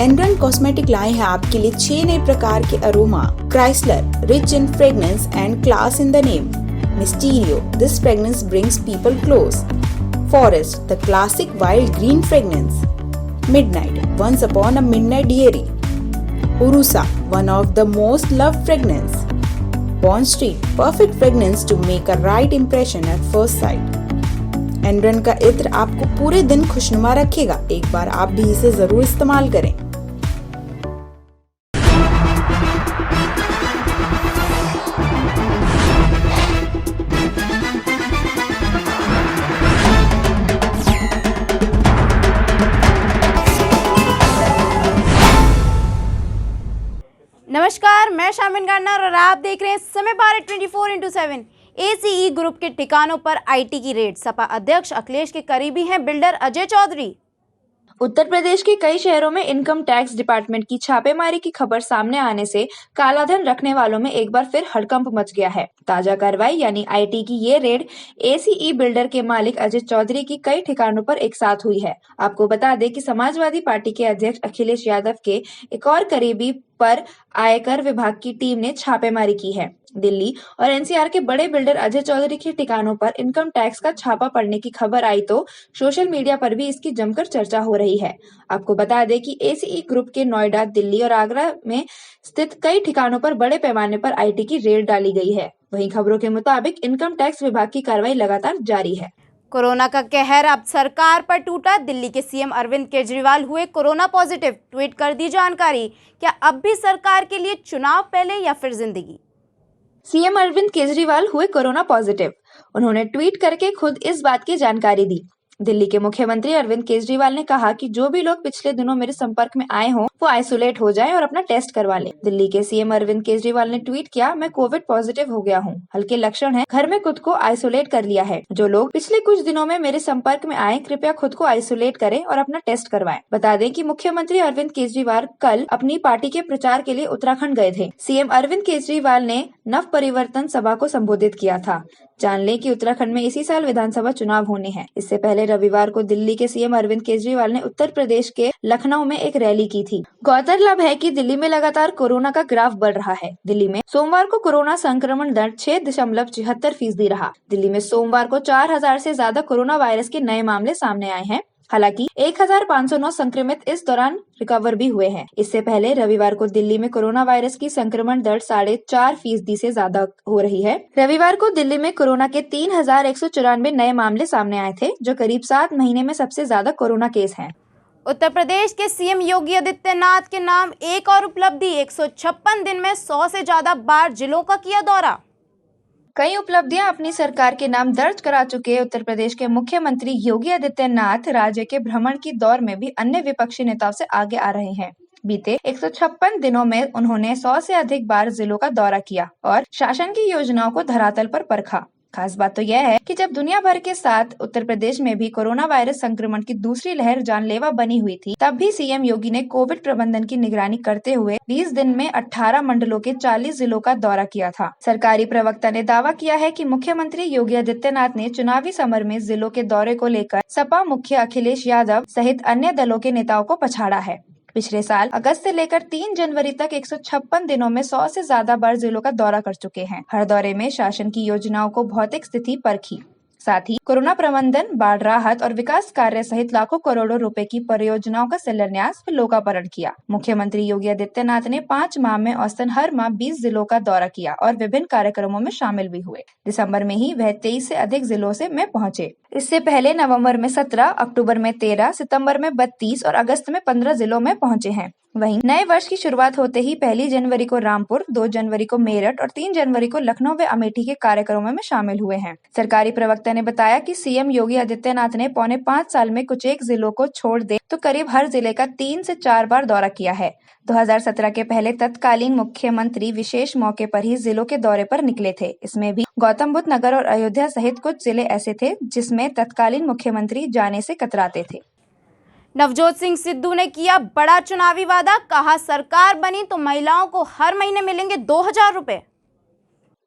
एनरन cosmetic लाए हैं आपके लिए 6 नए प्रकार के aroma. Chrysler, rich in fragrance and class in the name. Mysterio, this fragrance brings people close. Forest, the classic wild green fragrance. Midnight, once upon a midnight dreary. उरुसा, one of the most loved fragrance. Bond Street, perfect fragrance to make a right impression at first sight. एनरन का इत्र आपको पूरे दिन खुशनुमा रखेगा। एक बार आप भी इसे जरूर इस्तेमाल करें। नमस्कार, मैं शामिन गार्नर और आप देख रहे हैं समय भारत 24/7। एसीई ग्रुप के ठिकानों पर आईटी की रेड। सपा अध्यक्ष अखिलेश के करीबी हैं बिल्डर अजय चौधरी। उत्तर प्रदेश के कई शहरों में इनकम टैक्स डिपार्टमेंट की छापेमारी की खबर सामने आने से कालाधन रखने वालों में एक बार फिर हड़कंप मच गया है। ताजा कार्रवाई यानी आईटी की ये रेड एसीई बिल्डर के मालिक अजय चौधरी की कई ठिकानों पर एक साथ हुई है। आपको बता दें कि समाजवादी पार्टी के अध्यक्ष अखिलेश यादव के एक और करीबी पर आयकर विभाग की टीम ने छापेमारी की है। दिल्ली और एनसीआर के बड़े बिल्डर अजय चौधरी के ठिकानों पर इनकम टैक्स का छापा पड़ने की खबर आई तो सोशल मीडिया पर भी इसकी जमकर चर्चा हो रही है। आपको बता दें कि एसीई ग्रुप के नोएडा, दिल्ली और आगरा में स्थित कई ठिकानों पर बड़े पैमाने पर आईटी की रेड डाली गई है। वहीं खबरों के मुताबिक इनकम टैक्स विभाग की कार्रवाई लगातार जारी है। कोरोना का कहर अब सरकार पर टूटा। दिल्ली के सीएम अरविंद केजरीवाल हुए कोरोना पॉजिटिव। ट्वीट कर दी जानकारी। क्या अब भी सरकार के लिए चुनाव पहले या फिर जिंदगी? सीएम अरविंद केजरीवाल हुए कोरोना पॉजिटिव। उन्होंने ट्वीट करके खुद इस बात की जानकारी दी। दिल्ली के मुख्यमंत्री अरविंद केजरीवाल ने कहा कि जो भी लोग पिछले दिनों मेरे संपर्क में आए हों वो आइसोलेट हो जाएं और अपना टेस्ट करवा लें। दिल्ली के सीएम अरविंद केजरीवाल ने ट्वीट किया, मैं कोविड पॉजिटिव हो गया हूं, हल्के लक्षण हैं, घर में खुद को आइसोलेट कर लिया है। जो लोग पिछले कुछ दिनों में मेरे संपर्क में आए कृपया खुद को आइसोलेट करें और अपना टेस्ट करवाएं। बता दें कि मुख्यमंत्री अरविंद केजरीवाल कल अपनी पार्टी के प्रचार के लिए उत्तराखंड गए थे। सीएम अरविंद केजरीवाल ने नव परिवर्तन सभा को संबोधित किया था। जान लें कि उत्तराखंड में इसी साल विधानसभा चुनाव होने हैं। इससे पहले रविवार को दिल्ली के सीएम अरविंद केजरीवाल ने उत्तर प्रदेश के लखनऊ में एक रैली की थी। गौरतलब है कि दिल्ली में लगातार कोरोना का ग्राफ बढ़ रहा है। दिल्ली में सोमवार को कोरोना संक्रमण दर 6.74% रहा। दिल्ली में सोमवार को 4,000 से ज्यादा कोरोना वायरस के नए मामले सामने आए हैं। हालांकि 1,509 संक्रमित इस दौरान रिकवर भी हुए हैं। इससे पहले रविवार को दिल्ली में कोरोना वायरस की संक्रमण दर 4.5% से ज्यादा हो रही है। रविवार को दिल्ली में कोरोना के 3,194 नए मामले सामने आए थे, जो करीब 7 महीने में सबसे ज्यादा कोरोना केस हैं। उत्तर प्रदेश के सीएम योगी आदित्यनाथ के नाम एक और उपलब्धि। 156 दिन में 100 से ज्यादा बार जिलों का किया दौरा। कई उपलब्धियां अपनी सरकार के नाम दर्ज करा चुके उत्तर प्रदेश के मुख्यमंत्री योगी आदित्यनाथ राज्य के भ्रमण की दौर में भी अन्य विपक्षी नेताओं से आगे आ रहे हैं। बीते 156 दिनों में उन्होंने 100 से अधिक बार जिलों का दौरा किया और शासन की योजनाओं को धरातल पर परखा। खास बात तो यह है कि जब दुनिया भर के साथ उत्तर प्रदेश में भी कोरोना वायरस संक्रमण की दूसरी लहर जानलेवा बनी हुई थी, तब भी सीएम योगी ने कोविड प्रबंधन की निगरानी करते हुए 20 दिन में 18 मंडलों के 40 जिलों का दौरा किया था। सरकारी प्रवक्ता ने दावा किया है कि मुख्यमंत्री योगी आदित्यनाथ ने चुनावी समर में जिलों के दौरे को लेकर सपा मुखिया अखिलेश यादव सहित अन्य दलों के नेताओं को पछाड़ा है। पिछले साल अगस्त से लेकर 3 जनवरी तक 156 दिनों में 100 से ज्यादा बार जिलों का दौरा कर चुके हैं। हर दौरे में शासन की योजनाओं को भौतिक स्थिति परखी, साथ ही कोरोना प्रबंधन, बाढ़ राहत और विकास कार्य सहित लाखों करोड़ों रुपए की परियोजनाओं का शिलान्यास व लोकार्पण किया। मुख्यमंत्री योगी आदित्यनाथ ने 5 माह में औसतन हर माह 20 जिलों का दौरा किया और विभिन्न कार्यक्रमों में शामिल भी हुए। दिसंबर में ही वह 23 से अधिक जिलों में पहुंचे। इससे पहले नवंबर में 17, अक्टूबर में 13, सितंबर में 32 और अगस्त में 15 जिलों में पहुंचे हैं। वहीं नए वर्ष की शुरुआत होते ही 1 जनवरी को रामपुर, 2 जनवरी को मेरठ और 3 जनवरी को लखनऊ व अमेठी के कार्यक्रमों में शामिल हुए हैं। सरकारी प्रवक्ता ने बताया कि सीएम योगी आदित्यनाथ ने पौने 5 साल में कुछ एक जिलों को छोड़ दे तो करीब हर जिले का 3 से 4 बार दौरा किया है। 2017 के पहले तत्कालीन मुख्यमंत्री विशेष मौके पर ही जिलों के दौरे पर निकले थे। इसमें भी गौतम बुद्ध नगर और अयोध्या सहित कुछ जिले ऐसे थे जिसमें तत्कालीन मुख्यमंत्री जाने से कतराते थे। नवजोत सिंह सिद्धू ने किया बड़ा चुनावी वादा। कहा सरकार बनी तो महिलाओं को हर महीने मिलेंगे 2,000 रुपए।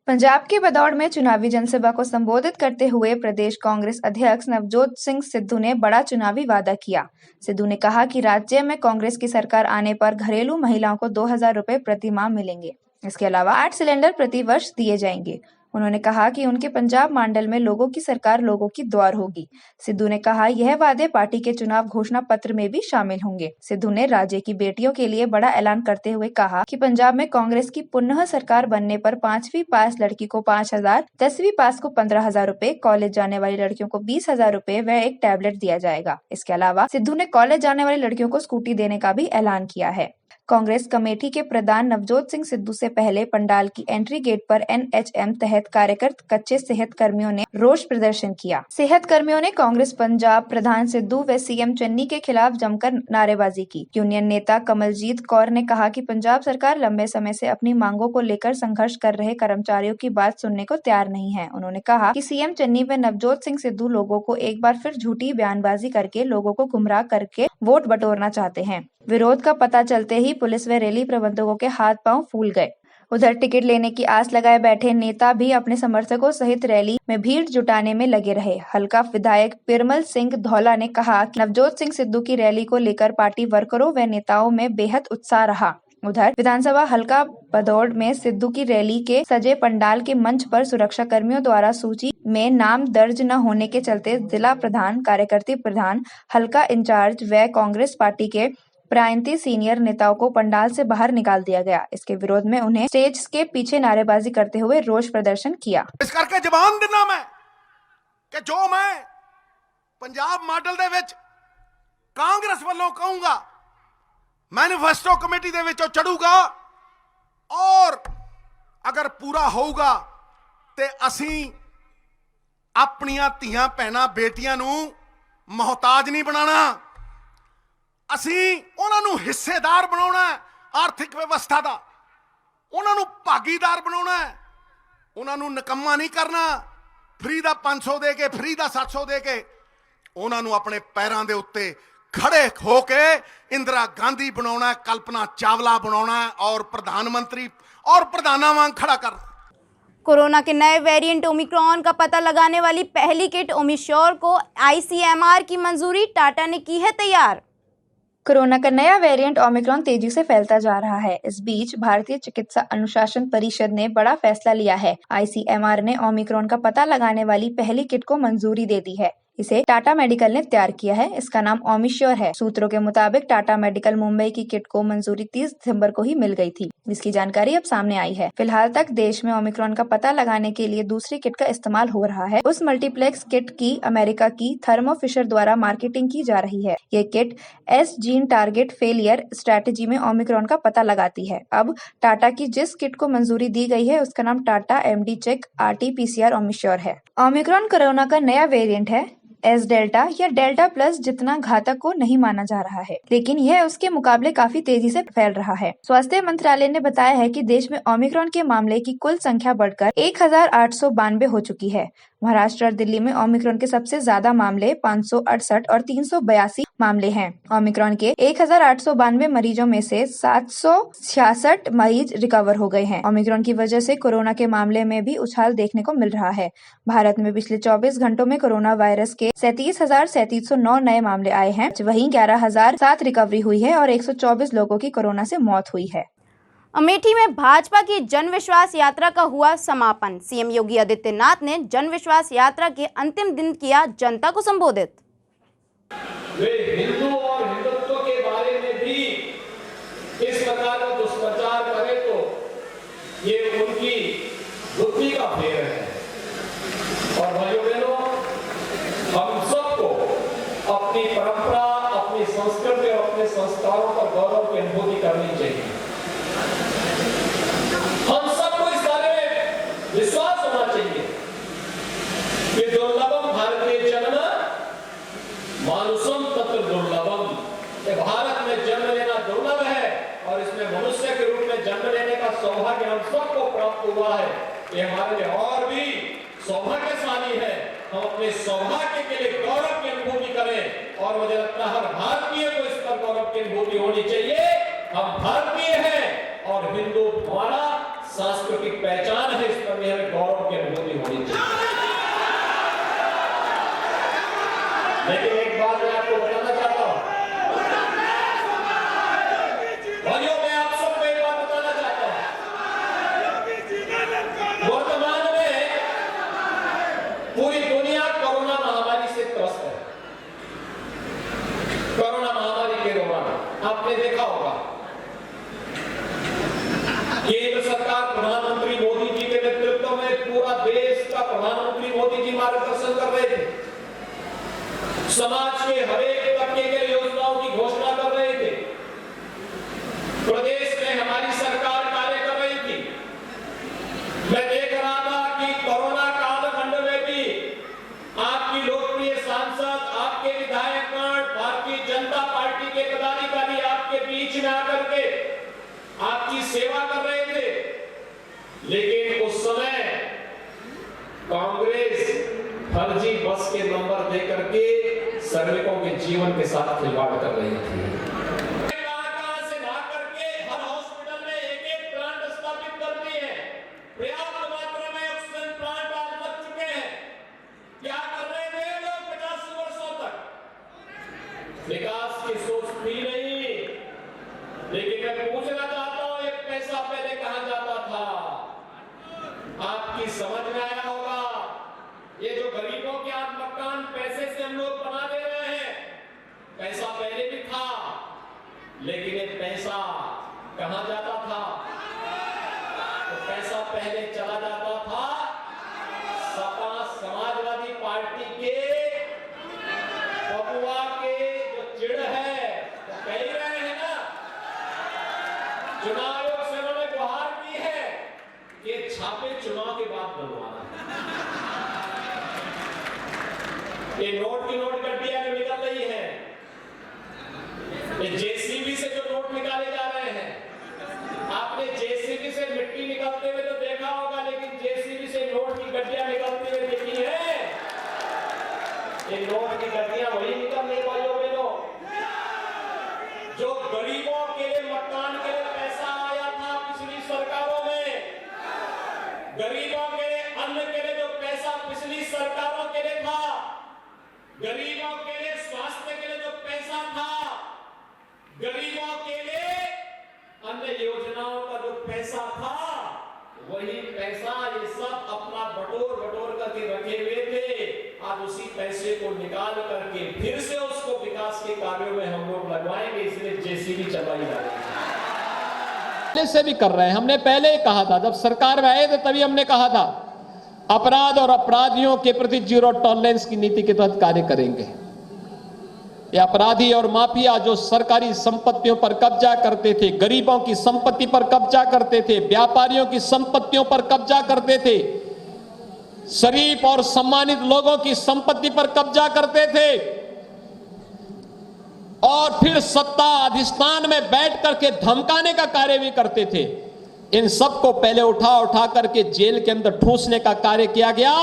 पंजाब के भदौड़ में चुनावी जनसभा को संबोधित करते हुए प्रदेश कांग्रेस अध्यक्ष नवजोत सिंह सिद्धू ने बड़ा चुनावी वादा किया। सिद्धू ने कहा कि राज्य में कांग्रेस की सरकार आने पर घरेलू महिलाओं को 2,000 रुपए प्रति माह मिलेंगे। इसके अलावा 8 सिलेंडर प्रति वर्ष दिए जाएंगे। उन्होंने कहा कि उनके पंजाब मंडल में लोगों की सरकार लोगों की द्वार होगी। सिद्धू ने कहा यह वादे पार्टी के चुनाव घोषणा पत्र में भी शामिल होंगे। सिद्धू ने राज्य की बेटियों के लिए बड़ा ऐलान करते हुए कहा कि पंजाब में कांग्रेस की पुनः सरकार बनने पर 5वीं पास लड़की को 5,000, 10वीं पास को 15,000 रुपए, कॉलेज जाने वाली लड़कियों को 20,000 रुपए व एक टैबलेट दिया जाएगा। इसके अलावा सिद्धू ने कॉलेज जाने वाली लड़कियों को स्कूटी देने का भी ऐलान किया है। कांग्रेस कमेटी के प्रधान नवजोत सिंह सिद्धू से पहले पंडाल की एंट्री गेट पर NHM तहत कार्यरत कच्चे सेहत कर्मियों ने रोष प्रदर्शन किया। सेहत कर्मियों ने कांग्रेस पंजाब प्रधान सिद्धू व CM चन्नी के खिलाफ जमकर नारेबाजी की। यूनियन नेता कमलजीत कौर ने कहा कि पंजाब सरकार लंबे समय से अपनी मांगों को लेकर संघर्ष कर रहे कर्मचारियों की बात सुनने को तैयार नहीं है। उन्होंने कहा कि CM चन्नी व नवजोत सिंह सिद्धू लोगों को एक बार फिर झूठी बयानबाजी करके लोगों को गुमराह करके वोट बटोरना चाहते हैं। विरोध का पता चलते ही पुलिस व रैली प्रबंधकों के हाथ पांव फूल गए। उधर टिकट लेने की आस लगाए बैठे नेता भी अपने समर्थकों सहित रैली में भीड़ जुटाने में लगे रहे। हल्का विधायक पिरमल सिंह धौला ने कहा कि नवजोत सिंह सिद्धू की रैली को लेकर पार्टी वर्करों व नेताओं में बेहद उत्साह रहा। उधर विधानसभा हल्का भदौड़ में सिद्धू की रैली के सजे पंडाल के मंच पर सुरक्षा कर्मियों द्वारा सूची में नाम दर्ज न होने के चलते जिला प्रधान, कार्यकारिणी प्रधान, हल्का इंचार्ज व कांग्रेस पार्टी के प्रांतीय सीनियर नेताओं को पंडाल से बाहर निकाल दिया गया। इसके विरोध में उन्हें स्टेज के पीछे नारेबाजी करते हुए रोष प्रदर्शन किया। इस करके जवान दिना मैं कि जो मैं पंजाब मॉडल दे विच कांग्रेस वालों कहूंगा, मैनिफेस्टो कमेटी दे विचों चढ़ूगा और अगर पूरा होगा ते असीं अपनियां धीआं भैणां बेटियां नूं मोहताज नहीं बनाना। ਅਸੀਂ ਉਹਨਾਂ ਨੂੰ ਹਿੱਸੇਦਾਰ ਬਣਾਉਣਾ ਹੈ ਆਰਥਿਕ ਵਿਵਸਥਾ ਦਾ, ਉਹਨਾਂ ਨੂੰ ਭਾਗੀਦਾਰ ਬਣਾਉਣਾ ਹੈ, ਉਹਨਾਂ ਨੂੰ ਨਿਕੰਮਾ ਨਹੀਂ ਕਰਨਾ। ਫ੍ਰੀ ਦਾ 500 ਦੇ ਕੇ, ਫ੍ਰੀ ਦਾ 700 ਦੇ ਕੇ ਉਹਨਾਂ ਨੂੰ ਆਪਣੇ ਪੈਰਾਂ ਦੇ ਉੱਤੇ ਖੜੇ ਹੋ ਕੇ ਇੰਦਰਾ ਗਾਂਧੀ ਬਣਾਉਣਾ ਹੈ, ਕਲਪਨਾ ਚਾਵਲਾ ਬਣਾਉਣਾ है और प्रधानमंत्री और प्रधाना वांग खड़ा करना। कोरोना के नए वेरिएंट ओमिक्रॉन का पता लगाने वाली पहली किट ओमिश्योर को ICMR की मंजूरी, टाटा ने की है तैयार। कोरोना का नया वेरिएंट ओमिक्रॉन तेजी से फैलता जा रहा है। इस बीच भारतीय चिकित्सा अनुशासन परिषद ने बड़ा फैसला लिया है। ICMR ने ओमिक्रॉन का पता लगाने वाली पहली किट को मंजूरी दे दी है। इसे टाटा मेडिकल ने तैयार किया है। इसका नाम ओमिश्योर है। सूत्रों के मुताबिक टाटा मेडिकल मुंबई की किट को मंजूरी 30 दिसंबर को ही मिल गई थी, जिसकी जानकारी अब सामने आई है। फिलहाल तक देश में ओमिक्रॉन का पता लगाने के लिए दूसरी किट का इस्तेमाल हो रहा है। उस मल्टीप्लेक्स किट की अमेरिका की थर्मो फिशर द्वारा मार्केटिंग की जा रही है। ये kit S gene target failure strategy में ओमिक्रॉन का पता लगाती है। अब टाटा की जिस किट को मंजूरी दी गई है उसका नाम Tata MD check RT-PCR Omisure है। ओमिक्रॉन कोरोना का नया वेरिएंट है। एस डेल्टा या डेल्टा प्लस जितना घातक को नहीं माना जा रहा है, लेकिन यह उसके मुकाबले काफी तेजी से फैल रहा है। स्वास्थ्य मंत्रालय ने बताया है कि देश में ओमिक्रॉन के मामले की कुल संख्या बढ़कर 1,892 हो चुकी है। महाराष्ट्र और दिल्ली में ओमिक्रॉन के सबसे ज्यादा मामले 568 और 382 मामले हैं। ओमिक्रॉन के 1,892 मरीजों में से 766 मरीज रिकवर हो गए हैं। ओमिक्रॉन की वजह से कोरोना के मामले में भी उछाल देखने को मिल रहा है। भारत में पिछले 24 घंटों में कोरोना वायरस के 37,3709 नए मामले आए हैं। वहीं 11,007 रिकवरी हुई है और 124 लोगों की कोरोना से मौत हुई है। अमेठी में भाजपा की जन विश्वास यात्रा का हुआ समापन। CM योगी आदित्यनाथ ने जन विश्वास यात्रा के अंतिम दिन किया जनता को संबोधित। वे हिंदू और हिंदुत्व के बारे में भी इस प्रकार का दुष्प्रचार करे तो ये उनकी बुद्धि का फेर है। और भाइयों बहनों, हम सबको अपनी परंपरा, अपनी संस्कृति और अपने संस्कारों पर गौरव की अनुभूति करनी चाहिए। हम सबको इस बारे में विश्वास होना चाहिए कि दुर्लभम भारतीय जन्म मानुषम तत्र दुर्लभम। भारत में जन्म लेना दुर्लभ है और इसमें मनुष्य के रूप में जन्म लेने का सौभाग्य हम सबको प्राप्त हुआ है। ये हमारे लिए और भी सौभाग्यशाली है। हम अपने सौभाग्य के लिए गौरव की अनुभूति करें और मुझे लगता है हर भारतीय को इस पर गौरव की अनुभूति होनी चाहिए। हम भारतीय हैं और हिंदू हमारा सांस्कृतिक पहचान है, इस पर भी हमें गौरव की अनुभूति होनी चाहिए। लेकिन एक बात मैं आपको बताना चाहता हूं भाइयों, मैं आप सबको एक बात बताना चाहता हूं। वर्तमान में पूरी दुनिया कोरोना महामारी से त्रस्त है। कोरोना महामारी के दौरान आपने देखा होगा केंद्र सरकार प्रधानमंत्री मोदी जी के नेतृत्व में पूरा देश का प्रधानमंत्री मोदी जी मार्गदर्शन कर रहे थे। समाज के हर एक तबके के लिए योजनाओं की घोषणा कर रहे थे। प्रदेश में हमारी सरकार कार्य कर रही थी। मैं देख रहा था कि कोरोना कालखंड में भी आपकी लोकप्रिय सांसद, आपके विधायकगण, भारतीय जनता पार्टी के पदाधिकारी आपके बीच में आकर के आपकी सेवा कर रहे थे। लेकिन उस समय कांग्रेस फर्जी बस के नंबर देकर के श्रमिकों के जीवन के साथ खिलवाड़ कर रही थी। कहां से ला करके हर हॉस्पिटल में एक प्लांट स्थापित कर दिए हैं। पर्याप्त मात्रा में ऑक्सीजन प्लांट आज लग चुके हैं। क्या कर रहे थे लोग 50 वर्षों तक? विकास की सोच थी नहीं। लेकिन मैं पूछना चाहता हूं, एक पैसा पहले कहां जाता था? आपकी समझ में आया होगा। ये जो गरीबों के आज मकान पैसे से हम लोग बना दे रहे हैं, पैसा पहले भी था, लेकिन ये पैसा कहां जाता था? तो पैसा पहले चला जाता था सपा समाजवादी पार्टी के बबुआ के जो चिड़ है, तो कह ही रहे हैं ना, चुनाव आयोग से उन्होंने गुहार की है कि छापे चुनाव के बाद बनवाना। ये नोट की नोट गड्डियां जो निकल रही है, ये जेसीबी से जो नोट निकाले जा रहे हैं, आपने जेसीबी से मिट्टी निकालते हुए तो देखा होगा, लेकिन जेसीबी से नोट की गड्डियां निकलती हुई देखी है? ये नोट की गड्डियां वही निकल रही भाइयों बहनों, जो गरीबों के लिए मकान के लिए पैसा आया था पिछली सरकारों में, गरीबों के लिए अन्न के लिए जो पैसा पिछली सरकारों के लिए था, गरीबों के लिए स्वास्थ्य के लिए जो पैसा था, गरीबों के लिए अन्य योजनाओं का जो पैसा था, वही पैसा ये सब अपना बटोर करके रखे हुए थे। आज उसी पैसे को निकाल करके फिर से उसको विकास के कार्यों में हम लोग लगवाएंगे, इसलिए जेसीबी चलाई जा रही है। से भी कर रहे हैं। हमने पहले ही कहा था, जब सरकार में आए थे तभी हमने कहा था अपराध और अपराधियों के प्रति जीरो टॉलरेंस की नीति के तहत कार्य करेंगे। ये अपराधी और माफिया जो सरकारी संपत्तियों पर कब्जा करते थे, गरीबों की संपत्ति पर कब्जा करते थे, व्यापारियों की संपत्तियों पर कब्जा करते थे, शरीफ और सम्मानित लोगों की संपत्ति पर कब्जा करते थे और फिर सत्ता अधिष्ठान में बैठ करके धमकाने का कार्य भी करते थे, इन सबको पहले उठा करके जेल के अंदर ठूसने का कार्य किया गया।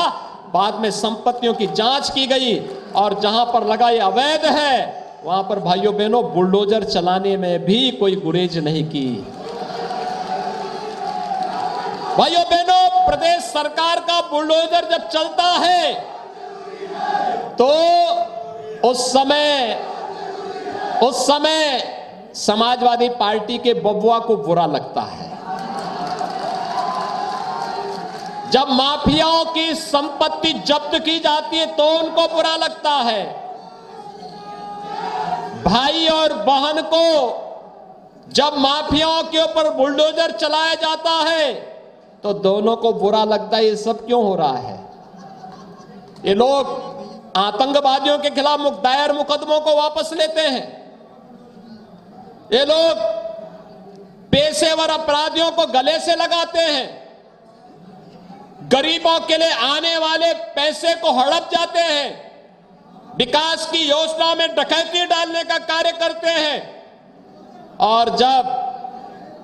बाद में संपत्तियों की जांच की गई और जहां पर लगा ये अवैध है, वहां पर भाइयों बहनों बुलडोजर चलाने में भी कोई गुरेज नहीं की। भाइयों बहनों, प्रदेश सरकार का बुलडोजर जब चलता है तो उस समय समाजवादी पार्टी के बबुआ को बुरा लगता है। जब माफियाओं की संपत्ति जब्त की जाती है तो उनको बुरा लगता है। भाई और बहन को जब माफियाओं के ऊपर बुलडोजर चलाया जाता है तो दोनों को बुरा लगता है। ये सब क्यों हो रहा है? ये लोग आतंकवादियों के खिलाफ दायर मुकदमों को वापस लेते हैं। ये लोग पेशेवर अपराधियों को गले से लगाते हैं, गरीबों के लिए आने वाले पैसे को हड़प जाते हैं, विकास की योजना में डकैती डालने का कार्य करते हैं। और जब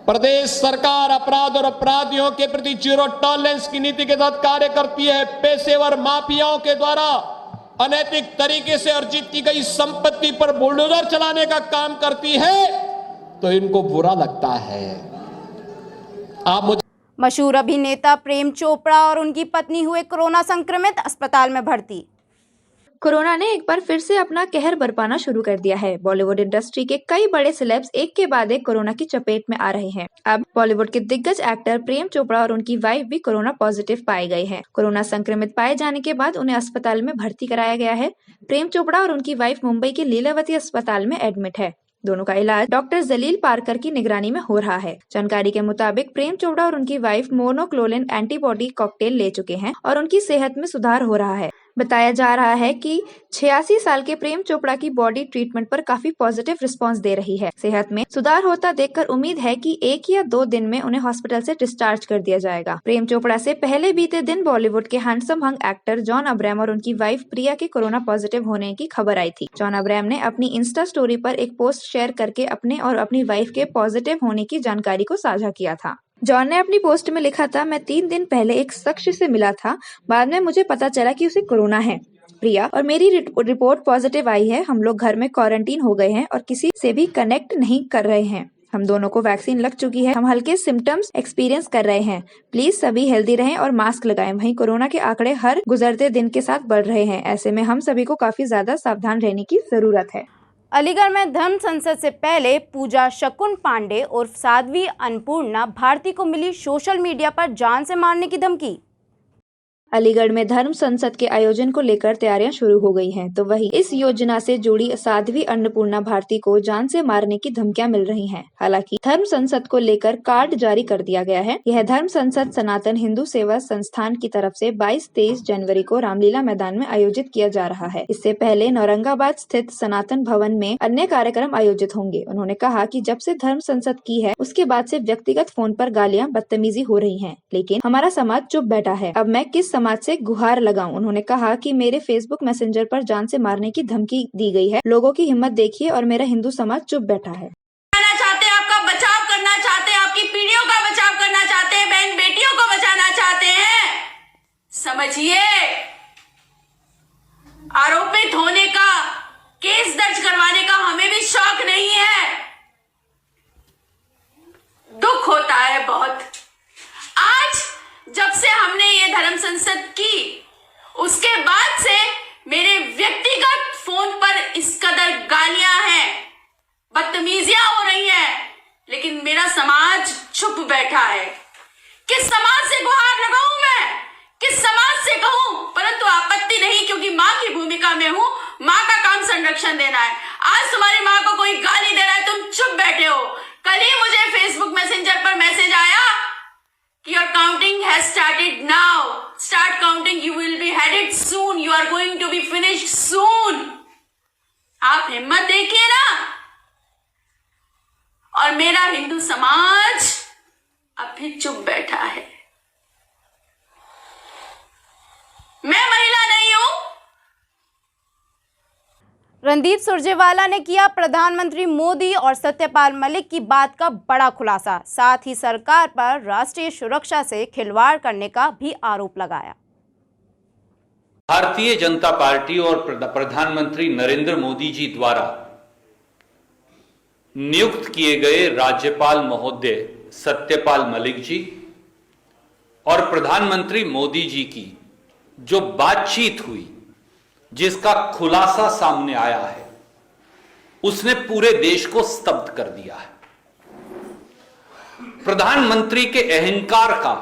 प्रदेश सरकार अपराध और अपराधियों के प्रति जीरो टॉलरेंस की नीति के तहत कार्य करती है, पेशेवर माफियाओं के द्वारा अनैतिक तरीके से अर्जित की गई संपत्ति पर बुलडोजर चलाने का काम करती है, तो इनको बुरा लगता है। आप मुझे मशहूर अभिनेता प्रेम चोपड़ा और उनकी पत्नी हुए कोरोना संक्रमित, अस्पताल में भर्ती। कोरोना ने एक बार फिर से अपना कहर बरपाना शुरू कर दिया है। बॉलीवुड इंडस्ट्री के कई बड़े सेलेब्स एक के बाद एक कोरोना की चपेट में आ रहे हैं। अब बॉलीवुड के दिग्गज एक्टर प्रेम चोपड़ा और उनकी वाइफ भी कोरोना पॉजिटिव पाए गए हैं। कोरोना संक्रमित पाए जाने के बाद उन्हें अस्पताल में भर्ती कराया गया है। प्रेम चोपड़ा और उनकी वाइफ मुंबई के लीलावती अस्पताल में एडमिट है। दोनों का इलाज डॉक्टर जलील पारकर की निगरानी में हो रहा है। जानकारी के मुताबिक प्रेम चोपड़ा और उनकी वाइफ मोनोक्लोनल एंटीबॉडी कॉकटेल ले चुके हैं और उनकी सेहत में सुधार हो रहा है। बताया जा रहा है कि 86 साल के प्रेम चोपड़ा की बॉडी ट्रीटमेंट पर काफी पॉजिटिव रिस्पांस दे रही है। सेहत में सुधार होता देखकर उम्मीद है कि 1 या 2 दिन में उन्हें हॉस्पिटल से डिस्चार्ज कर दिया जाएगा। प्रेम चोपड़ा से पहले बीते दिन बॉलीवुड के हैंडसम हंग एक्टर जॉन अब्राहम और उनकी वाइफ प्रिया के कोरोना पॉजिटिव होने की खबर आई थी। जॉन अब्राहम ने अपनी इंस्टा स्टोरी पर एक पोस्ट शेयर करके अपने और अपनी वाइफ के पॉजिटिव होने की जानकारी को साझा किया था। जॉन ने अपनी पोस्ट में लिखा था, मैं 3 दिन पहले एक शख्स से मिला था, बाद में मुझे पता चला कि उसे कोरोना है। प्रिया और मेरी रिपोर्ट पॉजिटिव आई है। हम लोग घर में क्वारंटीन हो गए हैं और किसी से भी कनेक्ट नहीं कर रहे हैं। हम दोनों को वैक्सीन लग चुकी है। हम हल्के सिम्टम्स एक्सपीरियंस कर रहे हैं। प्लीज सभी हेल्दी रहें और मास्क लगाएं। वहीं कोरोना के आंकड़े हर गुजरते दिन के साथ बढ़ रहे हैं। ऐसे में हम सभी को काफी ज्यादा सावधान रहने की जरूरत है। अलीगढ़ में धर्म संसद से पहले पूजा शकुन पांडे उर्फ साध्वी अन्नपूर्णा भारती को मिली सोशल मीडिया पर जान से मारने की धमकी। अलीगढ़ में धर्म संसद के आयोजन को लेकर तैयारियां शुरू हो गई हैं, तो वहीं इस योजना से जुड़ी साध्वी अन्नपूर्णा भारती को जान से मारने की धमकियां मिल रही हैं। हालांकि धर्म संसद को लेकर कार्ड जारी कर दिया गया है। यह धर्म संसद सनातन हिंदू सेवा संस्थान की तरफ से 22-23 जनवरी को रामलीला मैदान में आयोजित किया जा रहा है। इससे पहले औरंगाबाद स्थित सनातन भवन में अन्य कार्यक्रम आयोजित होंगे। उन्होंने कहा कि जब से धर्म संसद की है उसके बाद से व्यक्तिगत फोन पर गालियां, बदतमीजी हो रही है, लेकिन हमारा समाज चुप बैठा है। अब मैं किस समाज से गुहार लगाऊं। उन्होंने कहा कि मेरे फेसबुक मैसेंजर पर जान से मारने की धमकी दी गई है। लोगों की हिम्मत देखिए और मेरा हिंदू समाज चुप बैठा है। चाहते हैं, आपका बचाव करना चाहते हैं, आपकी पीढ़ियों का बचाव करना चाहते हैं, बहन बेटियों को बचाना चाहते हैं। समझिए, आरोपित होने का, केस दर्ज करवाने का हमें भी शौक नहीं है। दुख होता है बहुत। आज जब से हमने ये धर्म संसद की, उसके बाद से मेरे व्यक्तिगत फोन पर इस कदर गालियां हैं, बदतमीजियां हो रही हैं, लेकिन मेरा समाज चुप बैठा है। किस समाज से गुहार लगाऊं मैं, किस समाज से कहूं? परंतु आपत्ति नहीं, क्योंकि मां की भूमिका में हूं। मां का काम संरक्षण देना है। आज तुम्हारी मां को कोई गाली दे रहा है, तुम चुप बैठे हो। कल ही मुझे फेसबुक मैसेंजर पर मैसेज आया, your counting has started now. Start counting. You will be headed soon. You are going to be finished soon. आप हिम्मत देखिए ना। और मेरा हिंदू समाज अभी चुप बैठा है। मैं महिला नहीं हूं। रणदीप सुरजेवाला ने किया प्रधानमंत्री मोदी और सत्यपाल मलिक की बात का बड़ा खुलासा। साथ ही सरकार पर राष्ट्रीय सुरक्षा से खिलवाड़ करने का भी आरोप लगाया। भारतीय जनता पार्टी और प्रधानमंत्री नरेंद्र मोदी जी द्वारा नियुक्त किए गए राज्यपाल महोदय सत्यपाल मलिक जी और प्रधानमंत्री मोदी जी की जो बातचीत हुई, जिसका खुलासा सामने आया है, उसने पूरे देश को स्तब्ध कर दिया है। प्रधानमंत्री के अहंकार का,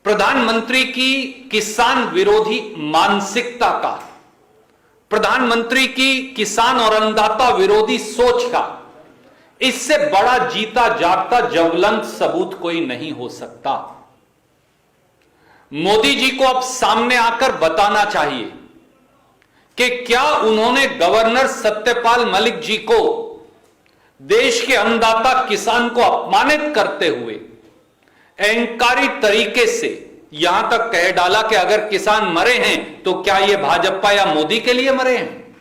प्रधानमंत्री की किसान विरोधी मानसिकता का, प्रधानमंत्री की किसान और अन्नदाता विरोधी सोच का, इससे बड़ा जीता जागता ज्वलंत सबूत कोई नहीं हो सकता। मोदी जी को अब सामने आकर बताना चाहिए कि क्या उन्होंने गवर्नर सत्यपाल मलिक जी को देश के अन्नदाता किसान को अपमानित करते हुए अहंकारी तरीके से यहां तक कह डाला कि अगर किसान मरे हैं तो क्या ये भाजपा या मोदी के लिए मरे हैं?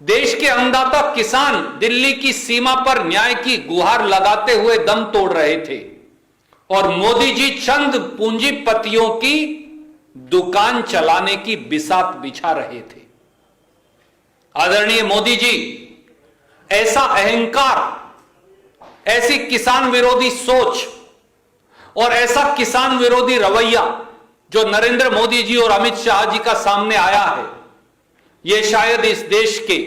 देश के अन्नदाता किसान दिल्ली की सीमा पर न्याय की गुहार लगाते हुए दम तोड़ रहे थे और मोदी जी चंद पूंजीपतियों की दुकान चलाने की बिसात बिछा रहे थे। आदरणीय मोदी जी, ऐसा अहंकार, ऐसी किसान विरोधी सोच और ऐसा किसान विरोधी रवैया जो नरेंद्र मोदी जी और अमित शाह जी का सामने आया है, यह शायद इस देश के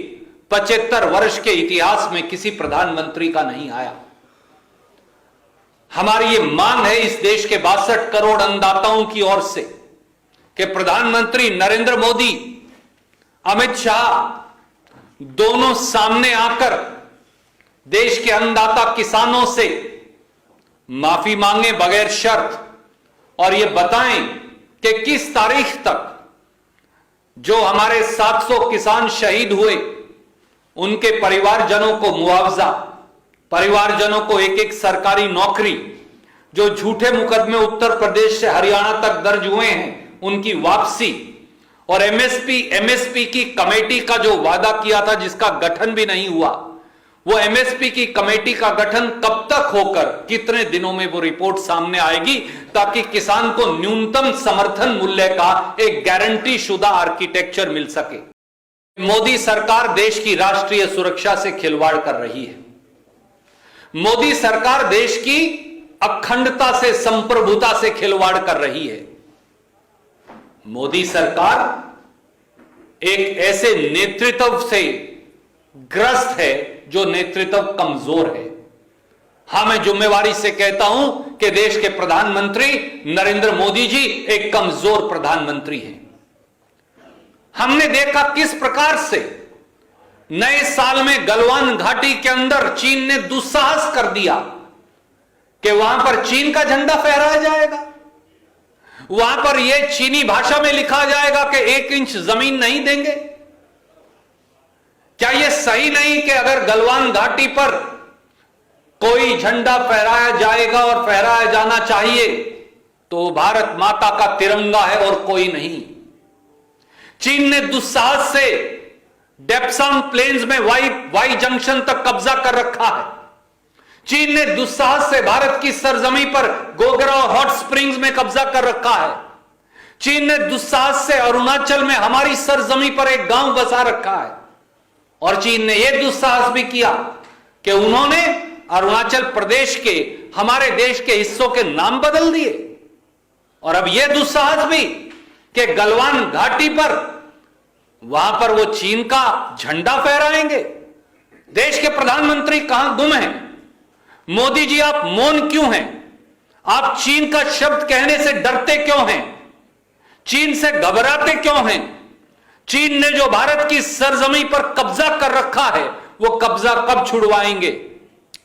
75 वर्ष के इतिहास में किसी प्रधानमंत्री का नहीं आया। हमारी ये मांग है इस देश के 62 करोड़ अन्नदाताओं की ओर से कि प्रधानमंत्री नरेंद्र मोदी, अमित शाह दोनों सामने आकर देश के अन्नदाता किसानों से माफी मांगे बगैर शर्त और ये बताएं कि किस तारीख तक जो हमारे 700 किसान शहीद हुए उनके परिवारजनों को मुआवजा, परिवारजनों को एक एक सरकारी नौकरी, जो झूठे मुकदमे उत्तर प्रदेश से हरियाणा तक दर्ज हुए हैं उनकी वापसी, और एमएसपी की कमेटी का जो वादा किया था जिसका गठन भी नहीं हुआ, वो एमएसपी की कमेटी का गठन कब तक होकर कितने दिनों में वो रिपोर्ट सामने आएगी ताकि किसान को न्यूनतम समर्थन मूल्य का एक गारंटी शुदा आर्किटेक्चर मिल सके। मोदी सरकार देश की राष्ट्रीय सुरक्षा से खिलवाड़ कर रही है। मोदी सरकार देश की अखंडता से, संप्रभुता से खिलवाड़ कर रही है। मोदी सरकार एक ऐसे नेतृत्व से ग्रस्त है जो नेतृत्व कमजोर है। हां, मैं जिम्मेवारी से कहता हूं कि देश के प्रधानमंत्री नरेंद्र मोदी जी एक कमजोर प्रधानमंत्री हैं। हमने देखा किस प्रकार से नए साल में गलवान घाटी के अंदर चीन ने दुस्साहस कर दिया कि वहां पर चीन का झंडा फहराया जाएगा, वहां पर यह चीनी भाषा में लिखा जाएगा कि 1 इंच जमीन नहीं देंगे। क्या यह सही नहीं कि अगर गलवान घाटी पर कोई झंडा फहराया जाएगा और फहराया जाना चाहिए तो भारत माता का तिरंगा है और कोई नहीं। चीन ने दुस्साहस से डेप्सांग प्लेन्स में वाई जंक्शन तक कब्जा कर रखा है। चीन ने दुस्साहस से भारत की सरजमी पर गोगरा और हॉट स्प्रिंग्स में कब्जा कर रखा है। चीन ने दुस्साहस से अरुणाचल में हमारी सरजमी पर एक गांव बसा रखा है। और चीन ने यह दुस्साहस भी किया कि उन्होंने अरुणाचल प्रदेश के, हमारे देश के हिस्सों के नाम बदल दिए। और अब यह दुस्साहस भी कि गलवान घाटी पर, वहां पर वो चीन का झंडा फहराएंगे। देश के प्रधानमंत्री कहां गुम हैं? मोदी जी, आप मौन क्यों हैं? आप चीन का शब्द कहने से डरते क्यों हैं? चीन से घबराते क्यों हैं? चीन ने जो भारत की सरजमी पर कब्जा कर रखा है वो कब्जा कब छुड़वाएंगे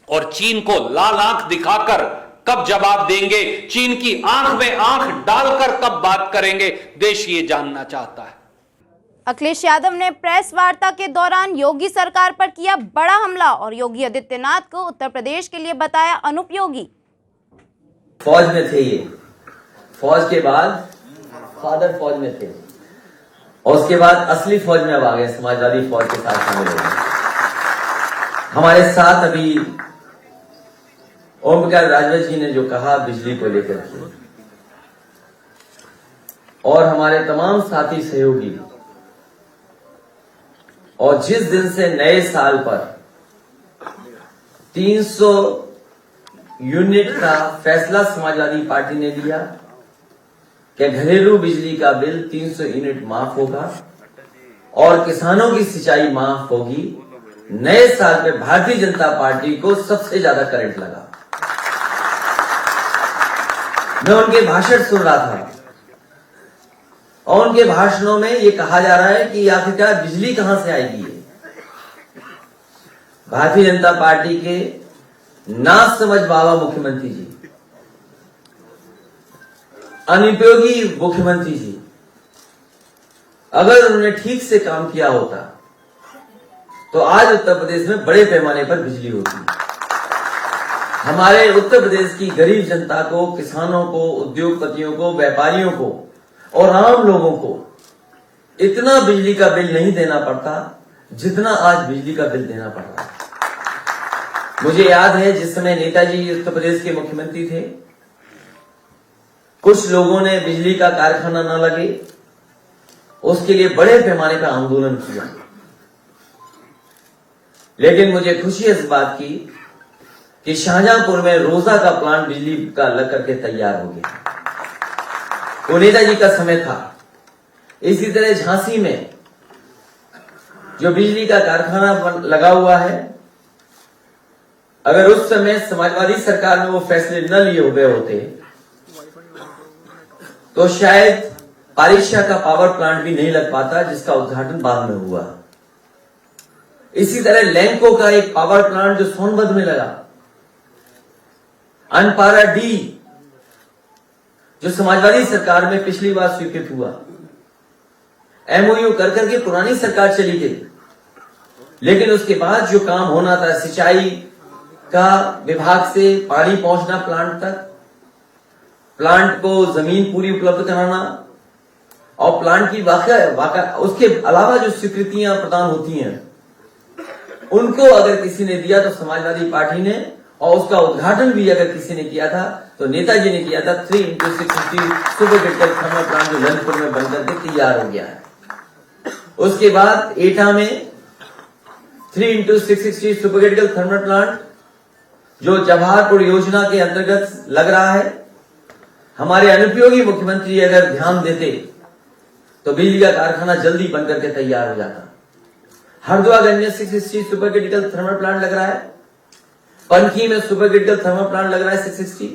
और चीन को लाल आंख दिखाकर कब जवाब देंगे? चीन की आंख में आंख डालकर कब बात करेंगे? देश ये जानना चाहता है। अखिलेश यादव ने प्रेस वार्ता के दौरान योगी सरकार पर किया बड़ा हमला और योगी आदित्यनाथ को उत्तर प्रदेश के लिए बताया अनुपयोगी। फौज में थे ये, फौज के बाद फादर फौज में थे और उसके बाद असली फौज में अब आ गए, समाजवादी फौज के साथ शामिल हो गए। हमारे साथ अभी ओम प्रकाश राजभर जी ने जो कहा बिजली को लेकर के, और हमारे तमाम साथी सहयोगी, और जिस दिन से नए साल पर 300 यूनिट का फैसला समाजवादी पार्टी ने लिया कि घरेलू बिजली का बिल 300 यूनिट माफ होगा और किसानों की सिंचाई माफ होगी, नए साल पे भारतीय जनता पार्टी को सबसे ज्यादा करंट लगा। मैं उनके भाषण सुन रहा था और उनके भाषणों में ये कहा जा रहा है कि आखिरकार बिजली कहां से आएगी। भारतीय जनता पार्टी के ना समझ बाबा मुख्यमंत्री जी, अनुपयोगी मुख्यमंत्री जी, अगर उन्होंने ठीक से काम किया होता तो आज उत्तर प्रदेश में बड़े पैमाने पर बिजली होती। हमारे उत्तर प्रदेश की गरीब जनता को, किसानों को, उद्योगपतियों को, व्यापारियों को और आम लोगों को इतना बिजली का बिल नहीं देना पड़ता जितना आज बिजली का बिल देना पड़ रहा है। मुझे याद है जिस समय नेताजी उत्तर प्रदेश के मुख्यमंत्री थे, कुछ लोगों ने बिजली का कारखाना न लगे उसके लिए बड़े पैमाने पर आंदोलन किया। लेकिन मुझे खुशी है इस बात की कि शाहजहांपुर में रोजा का प्लांट बिजली का लग करके तैयार हो गया। वो नेताजी का समय था। इसी तरह झांसी में जो बिजली का कारखाना लगा हुआ है, अगर उस समय समाजवादी सरकार में वो फैसले न लिए हुए होते तो शायद पारिशा का पावर प्लांट भी नहीं लग पाता, जिसका उद्घाटन बाद में हुआ। इसी तरह लैंको का एक पावर प्लांट जो सोनभद्र में लगा, अनपारा डी जो समाजवादी सरकार में पिछली बार स्वीकृत हुआ, एमओयू कर करके पुरानी सरकार चली गई, लेकिन उसके बाद जो काम होना था, सिंचाई का विभाग से पानी पहुंचना प्लांट तक, प्लांट को जमीन पूरी उपलब्ध कराना और प्लांट की वाकई उसके अलावा जो स्वीकृतियां प्रदान होती हैं उनको अगर किसी ने दिया तो समाजवादी पार्टी ने, और उसका उद्घाटन भी अगर किसी ने किया था तो नेताजी ने किया था। 3x660 super critical thermal plant जो ललितपुर में बनकर के तैयार हो गया है। उसके बाद एटा में 3x660 super critical thermal plant जो जवाहरपुर योजना के अंतर्गत लग रहा है। हमारे अनुपयोगी मुख्यमंत्री अगर ध्यान देते तो बिजली का कारखाना जल्दी बनकर के तैयार हो जाता। हरदोईगंज में 660 सुपर क्रिटिकल थर्मल प्लांट लग रहा है। पंखी में सुपर क्रिटिकल थर्मल प्लांट लग रहा है 660।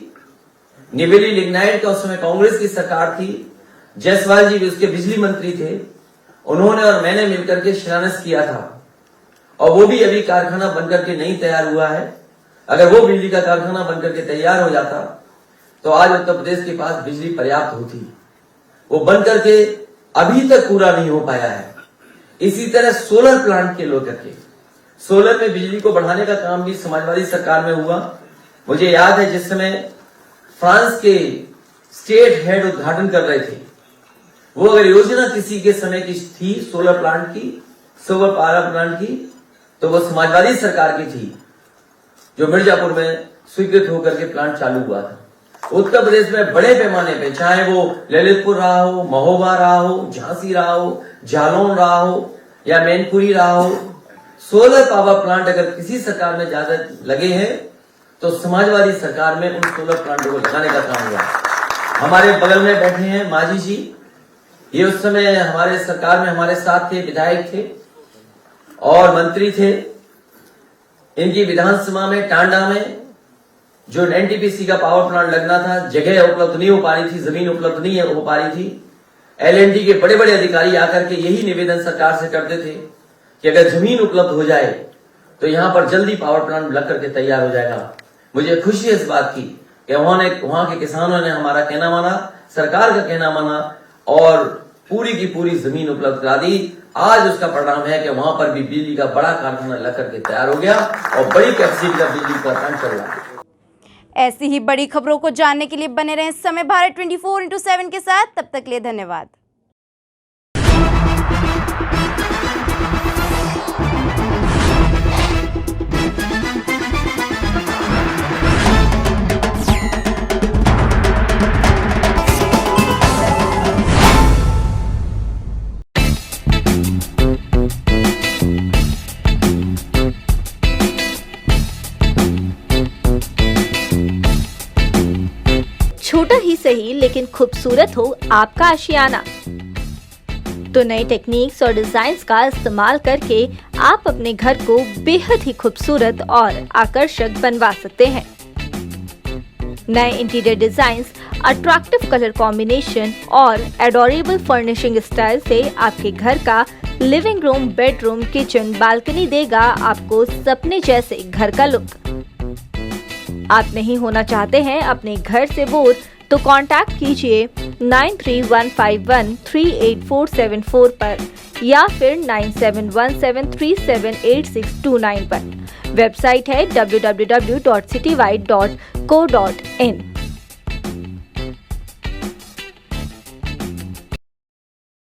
निवेली लिग्नाइट का उस समय कांग्रेस की सरकार थी, जायसवाल जी भी उसके बिजली मंत्री थे, उन्होंने और मैंने मिलकर के शिलान्यास किया था, और वो भी अभी कारखाना बनकर के नहीं तैयार हुआ है। अगर वो बिजली का कारखाना बनकर के तैयार हो जाता तो आज उत्तर प्रदेश के पास बिजली पर्याप्त होती। वो बनकर के अभी तक पूरा नहीं हो पाया है। इसी तरह सोलर प्लांट के लोग करके सोलर में बिजली को बढ़ाने का काम भी समाजवादी सरकार में हुआ। मुझे याद है जिस समय फ्रांस के स्टेट हेड उद्घाटन कर रहे थे, वो अगर योजना किसी के समय की थी सोलर प्लांट की, सोलर पावर प्लांट की, तो वो समाजवादी सरकार की थी, जो मिर्जापुर में स्वीकृत होकर के प्लांट चालू हुआ था। उत्तर प्रदेश में बड़े पैमाने पे, चाहे वो ललितपुर रहा हो, महोबा रहा हो, झांसी रहा हो, जालौन रहा हो या मैनपुरी रहा हो, सोलर पावर प्लांट अगर किसी सरकार में ज्यादा लगे हैं तो समाजवादी सरकार में उन सोलर प्लांटों को लगाने का काम हुआ। हमारे बगल में बैठे हैं मांझी जी, ये उस समय हमारे सरकार में हमारे साथ थे, विधायक थे और मंत्री थे। इनकी विधानसभा में टांडा में जो एनटीपीसी का पावर प्लांट लगना था, जगह उपलब्ध नहीं हो पा रही थी, जमीन उपलब्ध नहीं हो पा रही थी। एलएनटी के बड़े बड़े अधिकारी आकर के यही निवेदन सरकार से करते थे कि अगर जमीन उपलब्ध हो जाए तो यहां पर जल्दी पावर प्लांट लग करके तैयार हो जाएगा। मुझे खुशी है इस बात की कि वहां के किसानों ने हमारा कहना माना, सरकार का कहना माना और पूरी की पूरी जमीन उपलब्ध करा दी। आज उसका परिणाम है कि वहां पर भी बिजली का बड़ा कारखाना लग करके तैयार हो गया और बड़ी कैपेसिटी का बिजली का प्लांट चल रहा है। ऐसी ही बड़ी खबरों को जानने के लिए बने रहें समय भारत 24/7 के साथ। तब तक के लिए धन्यवाद। छोटा ही सही लेकिन खूबसूरत हो आपका आशियाना, तो नई टेक्निक्स और डिजाइन्स का इस्तेमाल करके आप अपने घर को बेहद ही खूबसूरत और आकर्षक बनवा सकते हैं। नए interior designs, attractive colour combination और एडोरेबल फर्निशिंग स्टाइल से आपके घर का living room, bedroom, kitchen, balcony देगा आपको सपने जैसे घर का लुक। आप नहीं होना चाहते हैं अपने घर से बोर, तो कांटेक्ट कीजिए 9315138474 पर या फिर 9717378629 पर। वेबसाइट है www.citywide.co.in।